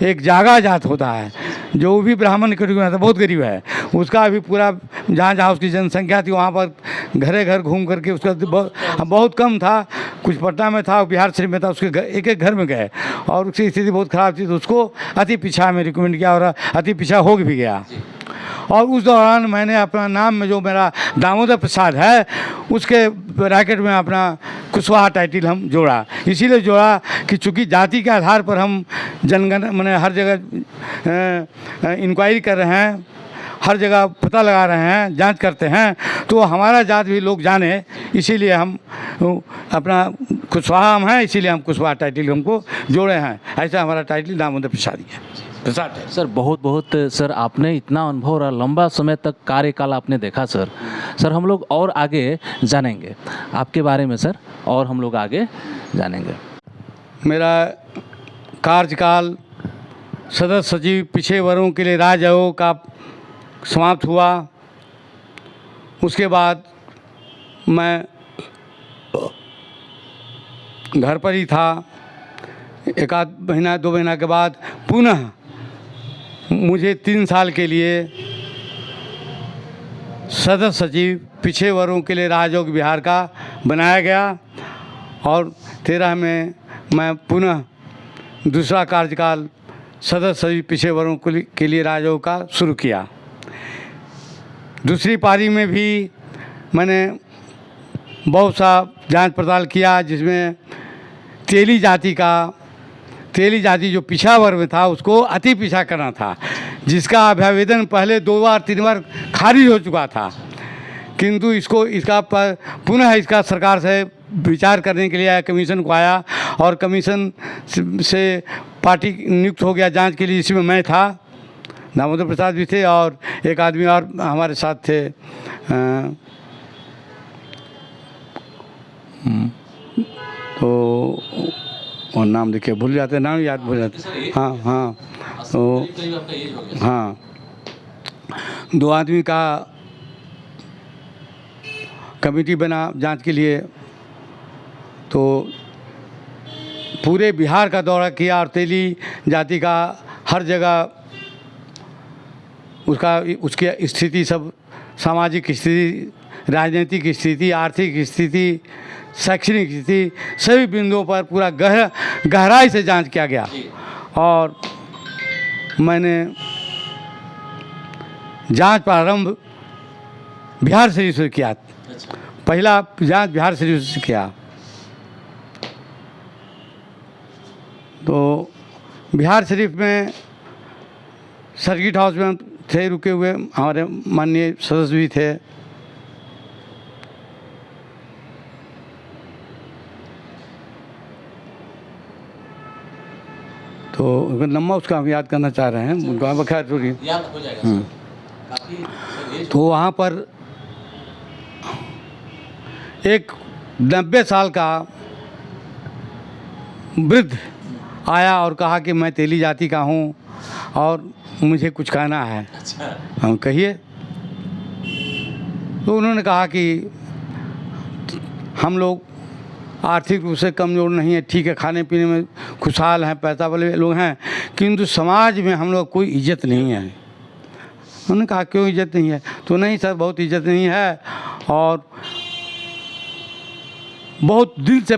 [SPEAKER 2] एक जागा जात होता है जो भी ब्राह्मण कैटेगरी में आता है, बहुत गरीब है, उसका भी पूरा जहाँ उसकी जनसंख्या थी वहाँ पर घरे घर घूम करके उसका बहुत कम था, कुछ पटना में था, बिहार शरीफ में था, उसके एक एक घर में गए और उसकी स्थिति बहुत ख़राब थी, तो उसको अति पीछा में रिकमेंड किया और अति पीछा हो भी गया। और उस दौरान मैंने अपना नाम में जो मेरा दामोदर प्रसाद है उसके ब्रैकेट में अपना कुशवाहा टाइटल हम जोड़ा, इसीलिए जोड़ा कि चूँकि जाति के आधार पर हम जनगण मैंने हर जगह इंक्वायरी कर रहे हैं, हर जगह पता लगा रहे हैं, जांच करते हैं, तो हमारा जात भी लोग जाने, इसीलिए हम अपना कुशवाहा हम हैं, इसीलिए हम कुशवाहा टाइटल हमको जोड़े हैं। ऐसा हमारा टाइटल दामोदर प्रसाद ही है।
[SPEAKER 1] सर बहुत बहुत सर, आपने इतना अनुभव और लंबा समय तक कार्यकाल आपने देखा सर। सर हम लोग और आगे जानेंगे आपके बारे में सर, और हम लोग आगे जानेंगे।
[SPEAKER 2] मेरा कार्यकाल सदस्य सचिव पिछड़े वर्गों के लिए राज्य आयोग का समाप्त हुआ। उसके बाद मैं घर पर ही था। एक आध महीना 2 महीना के बाद पुनः मुझे 3 साल के लिए सदस्य सचिव पिछड़े वर्गों के लिए राज्य आयोग बिहार का बनाया गया और 13 में मैं पुनः दूसरा कार्यकाल सदस्य सचिव पिछड़े वर्गों के लिए राज्य आयोग का शुरू किया। दूसरी पारी में भी मैंने बहुत सा जांच पड़ताल किया, जिसमें तेली जाति जो पिछड़ा वर्ग में था उसको अति पिछड़ा करना था, जिसका अभ्यावेदन पहले 2 बार 3 बार खारिज हो चुका था, किंतु इसका पुनः इसका सरकार से विचार करने के लिए कमीशन को आया और कमीशन से पार्टी नियुक्त हो गया जांच के लिए, जिसमें मैं था, दामोदर प्रसाद भी थे और एक आदमी और हमारे साथ थे। तो और नाम देखिए भूल जाते, नाम याद भूल जाते। हाँ तो हाँ 2 आदमी का कमेटी बना जांच के लिए, तो पूरे बिहार का दौरा किया और तेली जाति का हर जगह उसकी स्थिति, सब सामाजिक स्थिति, राजनीतिक स्थिति, आर्थिक स्थिति, शैक्षणिक स्थिति, सभी बिंदुओं पर पूरा गहराई से जांच किया गया। और मैंने जांच प्रारंभ बिहार शरीफ से किया। पहला जांच बिहार शरीफ से किया। तो बिहार शरीफ में सर्किट हाउस में थे रुके हुए, हमारे माननीय सदस्य भी थे। तो लम्बा उसका हम याद करना चाह रहे हैं, उनको खैर थोड़ी
[SPEAKER 1] याद हो जाएगा।
[SPEAKER 2] तो वहाँ पर एक 90 साल का वृद्ध आया और कहा कि मैं तेली जाति का हूँ और मुझे कुछ कहना है।
[SPEAKER 1] अच्छा।
[SPEAKER 2] हम कहिए। तो उन्होंने कहा कि हम लोग आर्थिक रूप से कमज़ोर नहीं है, ठीक है, खाने पीने में खुशहाल हैं, पैसा वाले लोग हैं, किंतु समाज में हम लोग कोई इज्जत नहीं है। उन्होंने कहा क्यों इज्जत नहीं है? तो नहीं सर, बहुत इज्जत नहीं है और बहुत दिन से,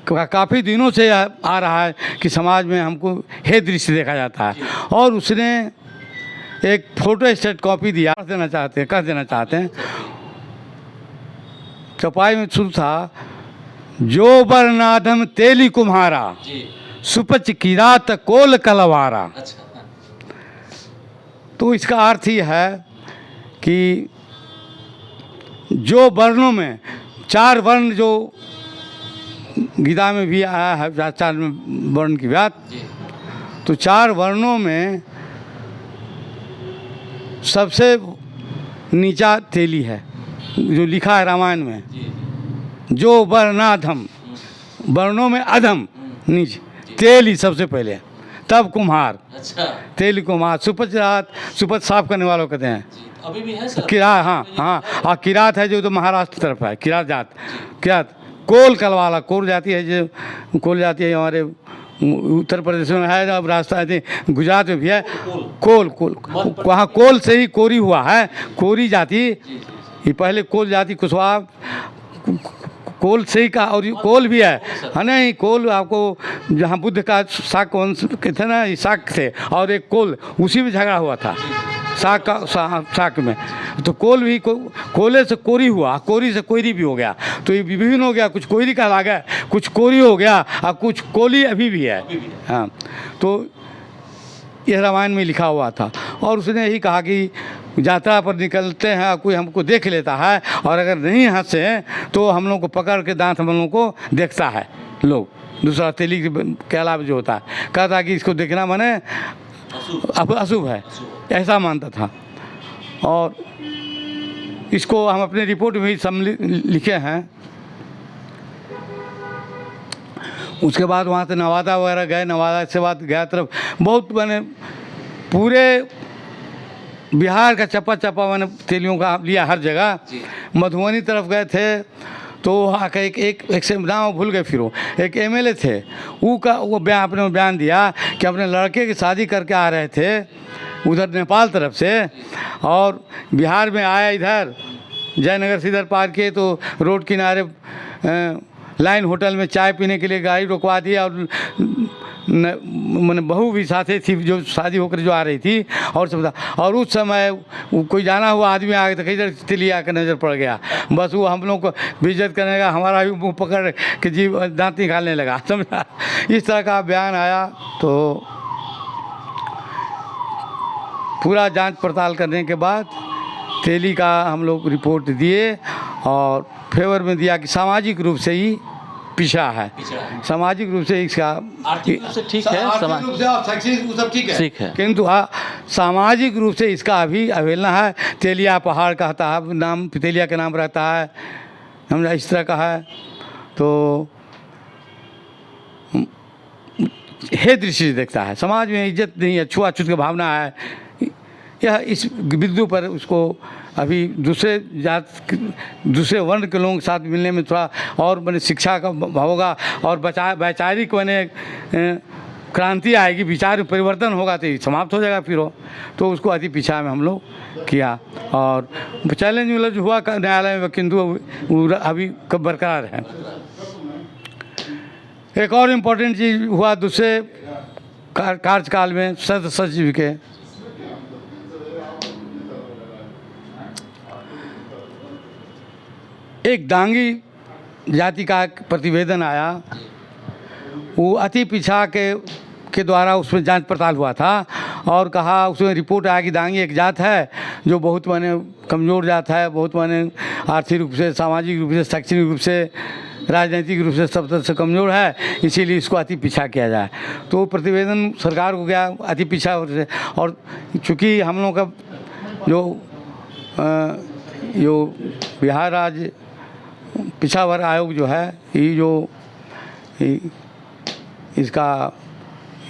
[SPEAKER 2] काफ़ी दिनों से आ रहा है कि समाज में हमको हे दृष्टि देखा जाता है। और उसने एक फोटो स्टेट कॉपी दिया, कह देना चाहते हैं चौपाई में शुरू था, जो बरनाधम तेली कुम्हारा सुपच किरात कोल कलवारा।
[SPEAKER 1] अच्छा।
[SPEAKER 2] तो इसका अर्थ ही है कि जो वर्णों में 4 वर्ण, जो गीता में भी आया है 4 वर्ण की बात, तो 4 वर्णों में सबसे नीचा तेली है, जो लिखा है रामायण में, जो वर्णाधम, वर्णों में अधम नीच, तेली सबसे पहले, तब कुम्हार।
[SPEAKER 1] अच्छा।
[SPEAKER 2] तेली कुम्हार, सुपच साफ करने वालों कहते हैं।
[SPEAKER 1] अभी भी है सर?
[SPEAKER 2] किरात, हाँ, और किरात है जो तो महाराष्ट्र तरफ है, किरात जात। किरात कोल कलवाला, कोल जाती है, जो कोल जाती है हमारे उत्तर प्रदेश में है, अब राजस्थान गुजरात में भी है। कोल वहाँ कोल से ही कोरी हुआ है, कोरी जाति ये पहले कोल जाति कुशवाहा कोल से ही का, और ये कोल भी है नहीं, कोल आपको जहाँ बुद्ध का शाक वंश के थे ना, ये शाक थे, और एक कोल उसी में झगड़ा हुआ था शाक का शाक में। तो कोल भी कोले से कोरी हुआ, कोरी से कोयरी भी हो गया, तो ये विभिन्न हो गया, कुछ कोयरी कहला गया, कुछ कोरी हो गया, और कुछ कोली अभी भी है। हाँ, तो यह रामायण में लिखा हुआ था। और उसने यही कहा कि यात्रा पर निकलते हैं, कोई हमको देख लेता है, और अगर नहीं हंसे तो हम लोग को पकड़ के दांत हम लोग को देखता है लोग। दूसरा तेली के अलावा जो होता है, कहता कि इसको देखना माने अशुभ है, ऐसा मानता था। और इसको हम अपने रिपोर्ट में ही लिखे हैं। उसके बाद वहाँ से नवादा वगैरह गए, नवादा से बाद गया तरफ बहुत मैंने पूरे बिहार का चप्पा चप्पा मैंने तेलियों का लिया हर जगह। मधुबनी तरफ गए थे तो वहाँ का एक से नाम भूल गए, फिर वो एक एमएलए थे, वो बयान दिया कि अपने लड़के की शादी करके आ रहे थे उधर नेपाल तरफ से, और बिहार में आया इधर जयनगर से इधर पार किए तो रोड किनारे लाइन होटल में चाय पीने के लिए गाड़ी रुकवा दिया, और मैंने बहू भी साथे थी जो शादी होकर जो आ रही थी, और सब था। और उस समय कोई जाना हुआ आदमी आ गया तो किधर तिली आकर नज़र पड़ गया, बस वो हम लोग को बेइज्जत करने का, हमारा भी मुँह पकड़ के जी दांत निकालने लगा, समझा। इस तरह का बयान आया। तो पूरा जांच पड़ताल करने के बाद तेली का हम लोग रिपोर्ट दिए, और फेवर में दिया कि सामाजिक रूप से ही पिछड़ा है, सामाजिक रूप से इसका
[SPEAKER 1] आर्थिक रूप से ठीक है,
[SPEAKER 2] आर्थिक रूप से और शैक्षणिक रूप से ठीक है, किंतु सामाजिक रूप से इसका अभी अवहेलना है। तेलिया पहाड़ कहता है, नाम तेलिया के नाम रहता है, हमने इस तरह का है। तो हे दृष्टि से देखता है, समाज में इज्जत नहीं है, छुआछूत की भावना है। यह इस बिंदु पर उसको अभी दूसरे दूसरे वर्ण के लोगों के साथ मिलने में थोड़ा और मैंने शिक्षा का होगा, और वैचारिक मैंने क्रांति आएगी, विचार परिवर्तन होगा तो समाप्त हो जाएगा फिर हो। तो उसको अति पीछा में हम लोग किया, और चैलेंज मतलब हुआ न्यायालय में, किंतु अभी कब बरकरार है। एक और इम्पोर्टेंट चीज़ हुआ दूसरे कार्यकाल में सदस्य सचिव के, एक डांगी जाति का प्रतिवेदन आया, वो अति पिछड़ा के द्वारा उसमें जांच पड़ताल हुआ था, और कहा उसमें रिपोर्ट आया कि डांगी एक जात है जो बहुत माने कमज़ोर जात है, बहुत माने आर्थिक रूप से, सामाजिक रूप से, शैक्षणिक रूप से, राजनीतिक रूप से सब तरह से कमज़ोर है, इसीलिए इसको अति पिछड़ा किया जाए। तो प्रतिवेदन सरकार को गया अति पिछड़ा, और चूँकि हम लोग का जो बिहार राज्य पिछड़ा वर्ग आयोग जो है, ये जो इसका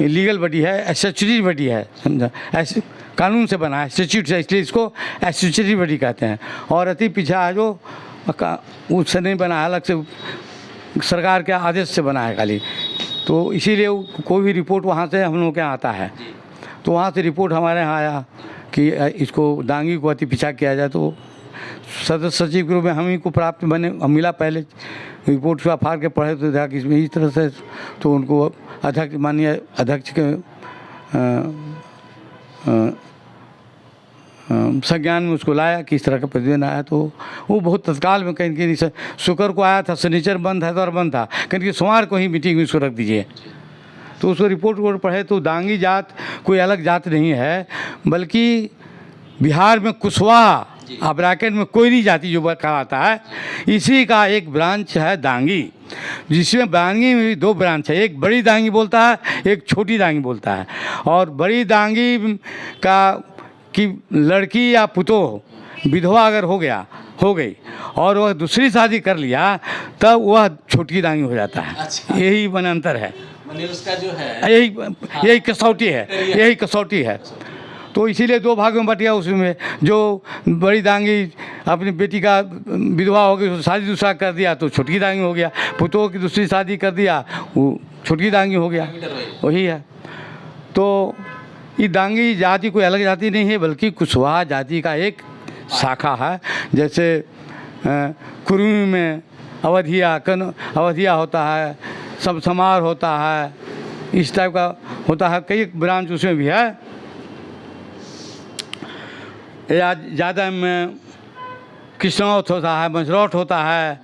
[SPEAKER 2] लीगल बॉडी है, स्टैट्यूटरी बॉडी है, समझा, ऐसे कानून से बना है, स्टैट्यूट से, इसलिए इसको स्टैट्यूटरी बॉडी कहते हैं। और अति पिछड़ा जो उससे नहीं बना है, अलग से सरकार के आदेश से बना है खाली। तो इसीलिए कोई भी रिपोर्ट वहाँ से हम लोग के यहाँ आता है, तो वहाँ से रिपोर्ट हमारे यहाँ आया कि इसको डांगी को अति पिछड़ा किया जाए। तो सदस्य सचिव के रूप में हम ही को प्राप्त मिला, पहले रिपोर्ट से फाड़ के पढ़े तो देखा कि इसमें इस तरह से, तो उनको अध्यक्ष माननीय अध्यक्ष के संज्ञान में उसको लाया कि इस तरह का प्रतिवेदन आया। तो वो बहुत तत्काल में कहीं शुक्र को आया था, शनिचर बंद है तो और बंद था, कहीं सोमवार को ही मीटिंग में उसको रख दीजिए। तो उसको रिपोर्ट पढ़े तो डांगी जात कोई अलग जात नहीं है, बल्कि बिहार में कुशवाहा ब्रैकेट में कोयरी जाति जो कहलाता है, इसी का एक ब्रांच है डांगी, जिसमें डांगी में भी दो ब्रांच है, एक बड़ी डांगी बोलता है, एक छोटी डांगी बोलता है। और बड़ी डांगी का कि लड़की या पुतोह विधवा अगर हो गई और वह दूसरी शादी कर लिया, तब वह छोटी डांगी हो जाता है।
[SPEAKER 1] अच्छा।
[SPEAKER 2] यही मन अंतर है,
[SPEAKER 1] उसका जो है
[SPEAKER 2] यही कसौटी है, यही कसौटी है। तो इसीलिए दो भागों में बट गया। उसमें जो बड़ी डांगी अपनी बेटी का विधवा हो गई, शादी दूसरा कर दिया तो छोटी डांगी हो गया, पुतों की दूसरी शादी कर दिया वो छोटी डांगी हो गया, वही है। तो ये डांगी जाति कोई अलग जाति नहीं है, बल्कि कुशवाहा जाति का एक शाखा है। जैसे कुरुमी में अवधिया होता है, सब समार होता है, इस टाइप का होता है, कई ब्रांच उसमें भी है। या ज़्यादा में कृष्णौत होता है, मंझरौट होता है,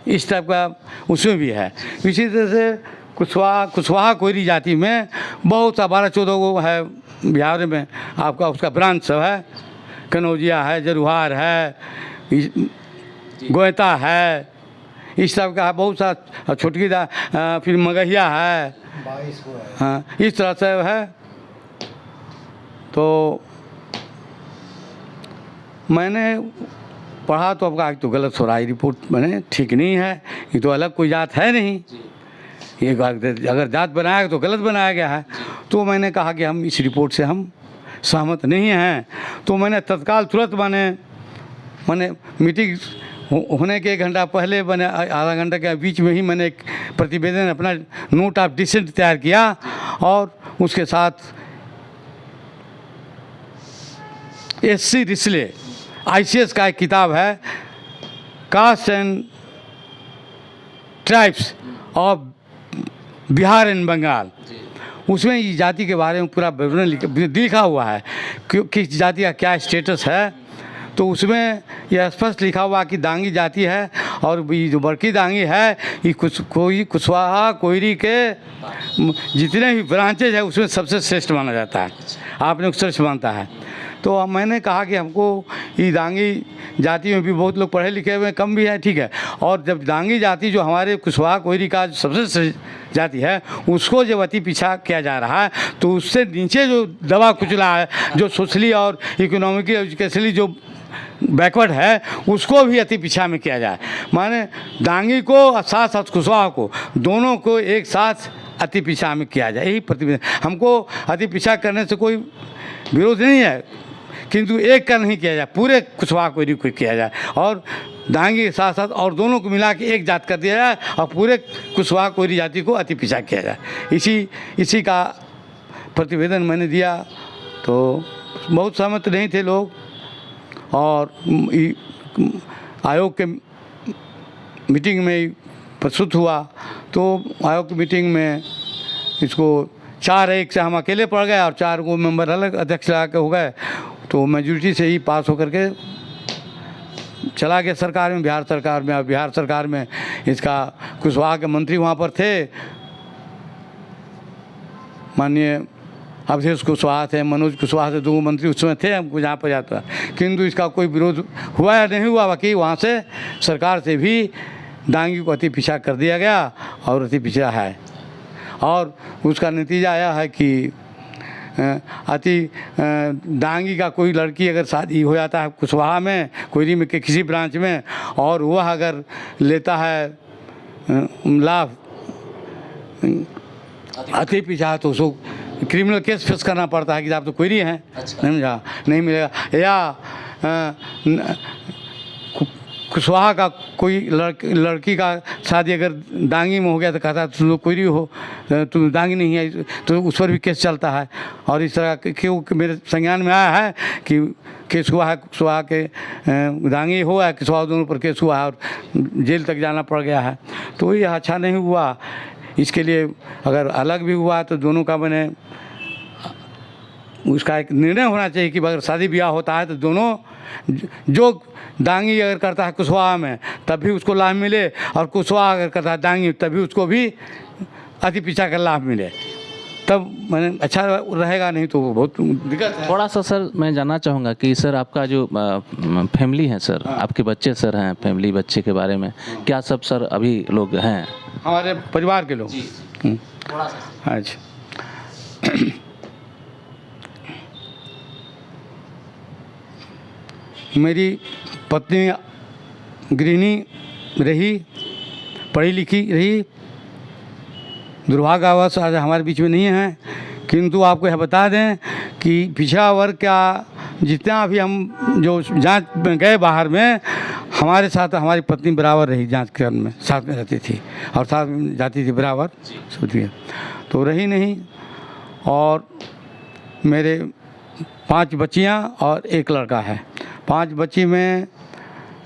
[SPEAKER 2] इस टाइप का उसमें भी है। इसी तरह से कुशवाहा कोयरी जाति में बहुत सा 12-14 को है बिहार में आपका, उसका ब्रांच सब है। कनौजिया है, जरुहार है, गोयता है, इस सब का बहुत सा छोटकी फिर मगहिया है, 22 को है। हाँ, इस तरह से है। तो मैंने पढ़ा तो आपका तो गलत हो रहा है, रिपोर्ट मैंने ठीक नहीं है, ये तो अलग कोई जात है नहीं, ये अगर जात बनाया तो गलत बनाया गया है। तो मैंने कहा कि हम इस रिपोर्ट से हम सहमत नहीं हैं। तो मैंने तत्काल तुरंत मैंने मीटिंग होने के 1 घंटा पहले, मैंने आधा घंटा के बीच में ही मैंने एक प्रतिवेदन, अपना नोट ऑफ डिसेंट तैयार किया और उसके साथ एससी रिस्ले ICS का एक किताब है, caste and tribes of Bihar and Bengal, उसमें इस जाति के बारे में पूरा विवरण लिखा हुआ है कि किस जाति का क्या स्टेटस है। तो उसमें यह स्पष्ट लिखा हुआ कि दांगी जाति है, और ये जो बड़की दांगी है ये कुशवाहा कोयरी के जितने भी ब्रांचेज है उसमें सबसे श्रेष्ठ माना जाता है, आपने श्रेष्ठ मानता है। तो अब मैंने कहा कि हमको ये दांगी जाति में भी बहुत लोग पढ़े लिखे हुए कम भी है, ठीक है, और जब दांगी जाति जो हमारे कुशवाहा कोयरी का सबसे श्रेष्ठ जाति है उसको जब अति पीछा किया जा रहा है, तो उससे नीचे जो दबा कुचला है, जो सोशली और इकोनॉमिकली एजुकेशनली जो बैकवर्ड है, उसको भी अति पीछा में किया जाए। माने दांगी को और साथ साथ कुशवाहा को, दोनों को एक साथ अति पीछा में किया जाए, यही प्रतिवेदन। हमको अति पीछा करने से कोई विरोध नहीं है, किंतु एक का नहीं किया जाए, पूरे कुशवाहा कोयरी को किया जाए और दांगी के साथ साथ और दोनों को मिला के एक जात कर दिया जाए और पूरे कुशवाहा कोयरी जाति को अति पीछा किया जाए। इसी का प्रतिवेदन मैंने दिया। तो बहुत सहमत नहीं थे लोग, और आयोग के मीटिंग में प्रस्तुत हुआ। तो आयोग की मीटिंग में इसको 4-1 से हम अकेले पड़ गए और 4 को मेंबर अलग अध्यक्ष लगा के हो गए। तो मेजोरिटी से ही पास होकर के चला गया सरकार में, बिहार सरकार में। और बिहार सरकार में इसका कुशवाहा के मंत्री वहाँ पर थे, माननीय अवधेश कुशवाहा थे, मनोज कुशवाहा थे, 2 मंत्री उसमें थे, हमको जहाँ पर जाता। किंतु इसका कोई विरोध हुआ या नहीं हुआ, बाकी वहाँ से सरकार से भी दांगी को अति पीछा कर दिया गया और अति पीछा है। और उसका नतीजा आया है कि दांगी का कोई लड़की अगर शादी हो जाता है कुशवाहा में, कोयरी में के किसी ब्रांच में, और वह अगर लेता है लाभ अति पीछा, तो उसको क्रिमिनल केस फेस करना पड़ता है कि आप तो कोयरी हैं। अच्छा। नहीं मिलेगा। या कुशवाहा का कोई लड़की का शादी अगर दांगी में हो गया तो कहता तुम लोग कोयरी हो, तुम दांगी नहीं है, तो उस पर भी केस चलता है। और इस तरह क्यों मेरे संज्ञान में आया है कि केस हुआ है, कुशवाहा के दांगी हो या कुशवाहा, दोनों पर केस हुआ है और जेल तक जाना पड़ गया है। तो ये अच्छा नहीं हुआ। इसके लिए अगर अलग भी हुआ तो दोनों का मैंने उसका एक निर्णय होना चाहिए कि अगर शादी ब्याह होता है तो दोनों, जो दांगी अगर करता है कुशवाहा में तब भी उसको लाभ मिले, और कुशवाहा अगर करता है दांगी तभी उसको भी अति पीछा का लाभ मिले, तब मैंने अच्छा रहेगा। नहीं तो बहुत दिक्कत है।
[SPEAKER 1] थोड़ा सा सर मैं जानना चाहूँगा कि सर आपका जो फैमिली है सर, आपके बच्चे सर हैं, फैमिली बच्चे के बारे में क्या सब सर अभी लोग हैं?
[SPEAKER 2] हमारे परिवार के लोग
[SPEAKER 1] थोड़ा सा।
[SPEAKER 2] अच्छा, मेरी पत्नी गृहिणी रही, पढ़ी लिखी रही, दुर्भाग्यवश आज हमारे बीच में नहीं है। किंतु आपको यह बता दें कि पिछड़ा वर्ग का जितना भी हम जो जांच में गए बाहर में, हमारे साथ हमारी पत्नी बराबर रही जांच करने में, साथ में रहती थी और साथ में जाती थी बराबर, सोचिए। तो रही नहीं। और मेरे 5 बच्चियां और 1 लड़का है। 5 बच्ची में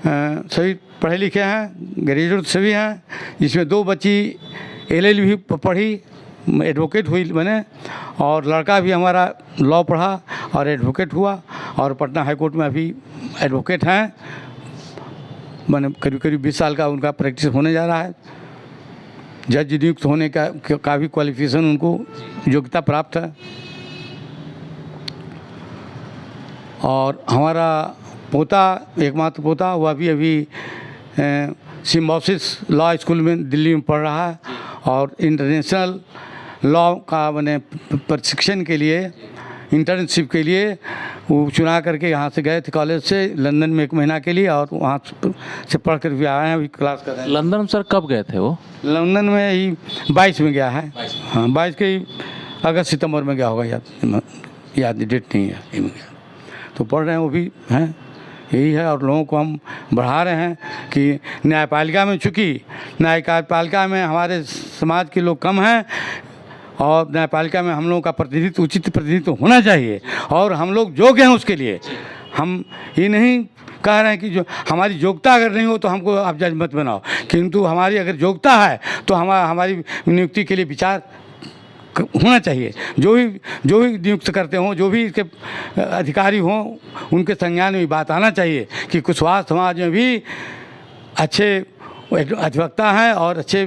[SPEAKER 2] सभी पढ़े लिखे हैं, ग्रेजुएट सभी हैं, जिसमें 2 बच्ची LLB पढ़ी, एडवोकेट हुई बने, और लड़का भी हमारा लॉ पढ़ा और एडवोकेट हुआ और पटना हाई कोर्ट में अभी एडवोकेट हैं। मैंने करीब 20 साल का उनका प्रैक्टिस होने जा रहा है। जज नियुक्त होने का भी क्वालिफिकेशन उनको योग्यता प्राप्त है। और हमारा पोता, एकमात्र पोता, वह भी अभी सिम्बोसिस लॉ स्कूल में दिल्ली में पढ़ रहा है और इंटरनेशनल लॉ का मैंने प्रशिक्षण के लिए, इंटर्नशिप के लिए वो चुना करके यहाँ से गए थे कॉलेज से लंदन में 1 महीना के लिए, और वहाँ से पढ़ कर भी आए हैं, अभी क्लास कर रहे हैं।
[SPEAKER 1] लंदन सर कब गए थे वो?
[SPEAKER 2] लंदन में ही 22 में गया है। हाँ, 22 के अगस्त सितंबर में गया होगा, याद डेट नहीं है। तो पढ़ रहे हैं वो भी हैं, यही है। और लोगों को हम बढ़ा रहे हैं कि न्यायपालिका में, चूँकि न्यायपालिका में हमारे समाज के लोग कम हैं और न्यायपालिका में हम लोगों का प्रतिनिधित्व, उचित प्रतिनिधित्व होना चाहिए, और हम लोग योग्य हैं उसके लिए। हम ये नहीं कह रहे हैं कि जो हमारी योग्यता अगर नहीं हो तो हमको आप जज मत बनाओ, किंतु हमारी अगर योग्यता है तो हमारी नियुक्ति के लिए विचार होना चाहिए। जो भी नियुक्त करते हों, जो भी इसके अधिकारी हों, उनके संज्ञान में बात आना चाहिए कि कुशवाहा समाज में भी अच्छे अधिवक्ता हैं और अच्छे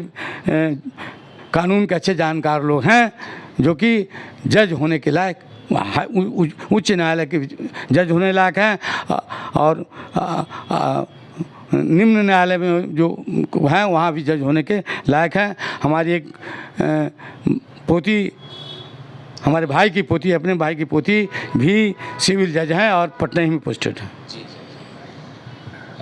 [SPEAKER 2] कानून के अच्छे जानकार लोग हैं, जो कि जज होने के लायक, उच्च न्यायालय के जज होने लायक हैं, और निम्न न्यायालय में जो हैं वहाँ भी जज होने के लायक हैं। हमारी एक पोती, हमारे भाई की पोती, अपने भाई की पोती भी सिविल जज हैं और पटना ही में पोस्टेड है।